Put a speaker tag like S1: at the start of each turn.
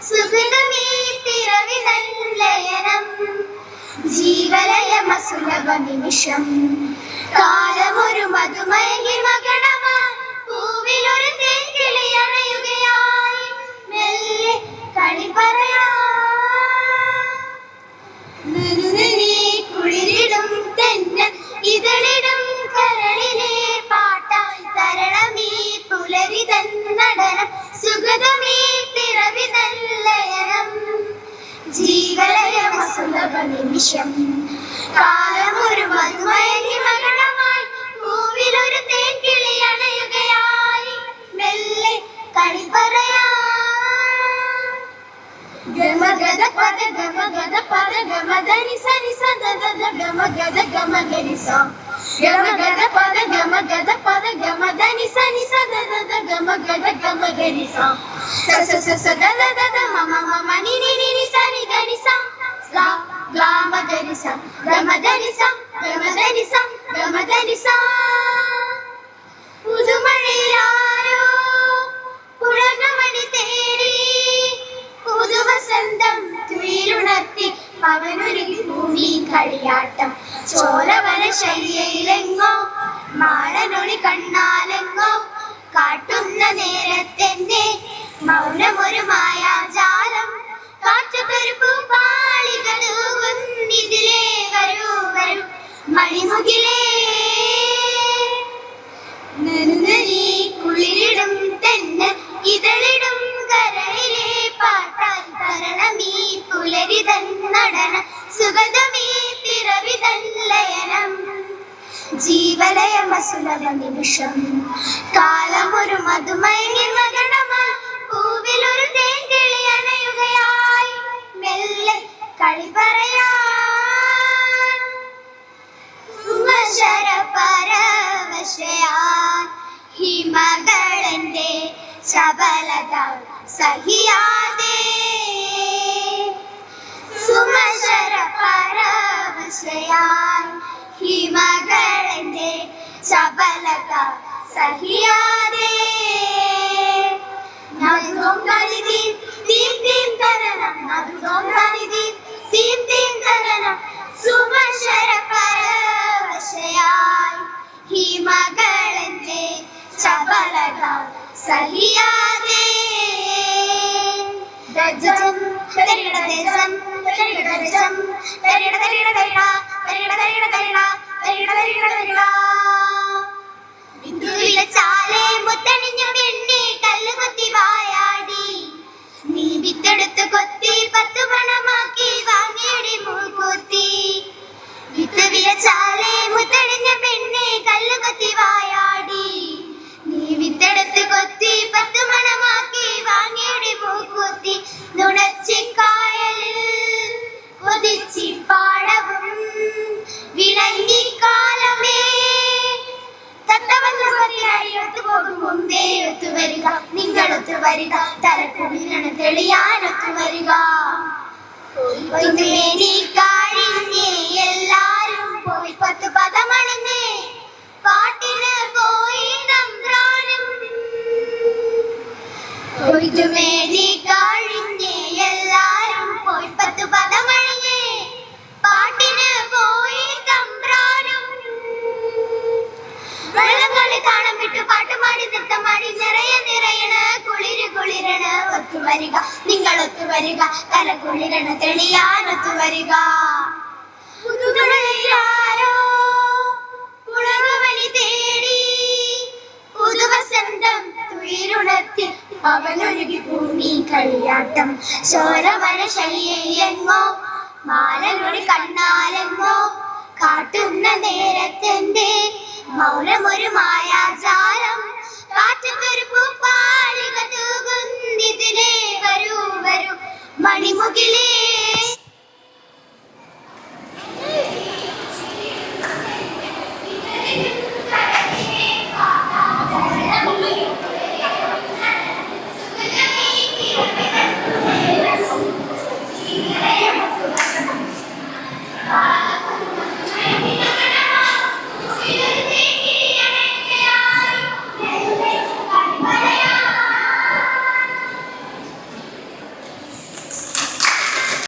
S1: സുഗതമീ പിറവി നല്ലയനം ജീവലയമസുലഭ നിമിഷം കാലമൊരു മധുമയങ്ങി മകണമാ പൂവിലൊരു തേൻകിളി അണയുകയായി മെല്ലെ കളി പറയാ കുളിരിടും തെന്നൽ ഇതളിടും കരളിലെ പാട്ടായി തരണമീ പുലരിതൻ നടനം സുഗതമീ പിറവി നല്ലയനം ജീവലയമസുലഭ നിമിഷം കാലമൊരു മധുമയങ്ങി മകണമായി പൂവിലൊരു തേൻകിളി അണയുകയായി മെല്ലെ കളി പറയാ ഗമഗദ പദ ഗമഗദ പദ ഗമദനി സനി സദദ ഗമഗദ ഗമഗരി സ ഗമഗദ പദ ഗമഗദ പദ ഗമദനി സനി സദദ ഗമഗദ ഗമഗരി സ സ സ സ ദദദ മമ മമ നി നി നി സനി ഗരി സ ഗ ഗമഗരി സ ഗമദനി സ ഗമദനി സ ഗമദനി സ പുതുമഴയാരോ പുളകമണി തേടി പുതുവസന്തം തുയിലുണർത്തി പവനൊരുങ്ങി ഭൂമി കളിയാട്ടം ചോലവന ശയ്യയിലെങ്ങോ മാളനൊളി കണ്ണാലെങ്ങോ കാട്ടുന്ന നേരത്തെന്റെ മൗനമൊരു മായാജാലം കാറ്റുതൊരു പൂപ്പാളിക തൂകുന്നിതിലേ വരൂ വരൂ മണിമുകിലേ നനുനനീ കുളിരിടും തെന്നൽ ഇതളിടും കരളിലെ പാട്ടായി തരണമീ പുലരിതൻ നടനം സുഗതമീ പിറവി നല്ലയനം ജീവലയമസുലഭ നിമിഷം കാലമൊരു മധുമയങ്ങി മകണമാ പൂവിലൊരു തേൻകിളി അണയുകയായി മെല്ലെ കളി പറയാ സുമശര പരവശയാൻ ഹിമകളന്റെ ശബലത സഹിയാതെ സുമശര പരവശയാൻ ഹിമകളന്റെ ശബലത സഹിയാതെ നദുദോം കളിതി തീം തീം തരണം നദുദോം കളിതി തീം തീം തരണം സുമശര പരവശയാൻ ഹിമകളന്റെ ശബലത സഹിയാതെ ദജം തരിട ദജം തരിട ദജം തരിട തരിട തരിട തരിട തരിട തരിട തരിട തരിട തരിട ബിന്ദുവിലെ ചാലേ മുത്തണിഞ്ഞു പെണ്ണി കല്ലുകൊത്തി വായാടി നീ വിത്തെടുത്ത് കൊത്തി 10 പണമാക്കി വാങ്ങിയടി മൂക്കുത്തി വിത്തുവിലെ ചാലേ മുത്തണിഞ്ഞ പെണ്ണി കല്ലുകൊത്തി വായാടി നീ വിത്തെടുത്ത് കൊത്തി 10 മണമാക്കി വാങ്ങിയുടെ മൂക്കുത്തി നുണച്ചിക്കായലിൽ കൊതിച്ചി പാടവും വിളങ്ങി കാലമേ തത്തവന്നു പോകും മുമ്പേ ഒത്തുവരിക നിങ്ങളൊത്തു വരിക തലക്കുള്ളിലാണ് തെളിയാനൊത്തു വരിക കഴിഞ്ഞേ എല്ലാരും പോയി 10 പദമണിഞ്ഞേ പാട്ടിന് പോയി നമ്പ്രാനും കൊയ്തുമേടി കഴിഞ്ഞേ എല്ലാരും പോയി 10 പദമണിഞ്ഞേ പാട്ടിന് പോയി തമ്പ്രാനും വെള്ളങ്ങളി താളം വിട്ടു പാട്ടുമാടി നൃത്തമാടി നിറയണ കുളിര് കുളിരണ ഒത്തുവരിക നിങ്ങൾ ഒത്തുവരിക കല കുളിരണ തെളിയാൻ ഒത്തുവരിക പുതുമഴയിലാരോ പുളകമണി തേടി പുതുവസന്തം തുയിലുണർത്തി അവനൊരുകി ഭൂമി കളിയാട്ടം ചോരവന ശയ്യയിലെങ്ങോ മാലനൊടി കണ്ണാലെങ്ങോ കാട്ടുന്ന നേരത്തെന്റെ മൗനമൊരു മായാജാലം കാറ്റുതൊരു പൂപ്പാളിക തൂകുന്നിതിലേ വരൂ വരൂ മണിമുകിലേ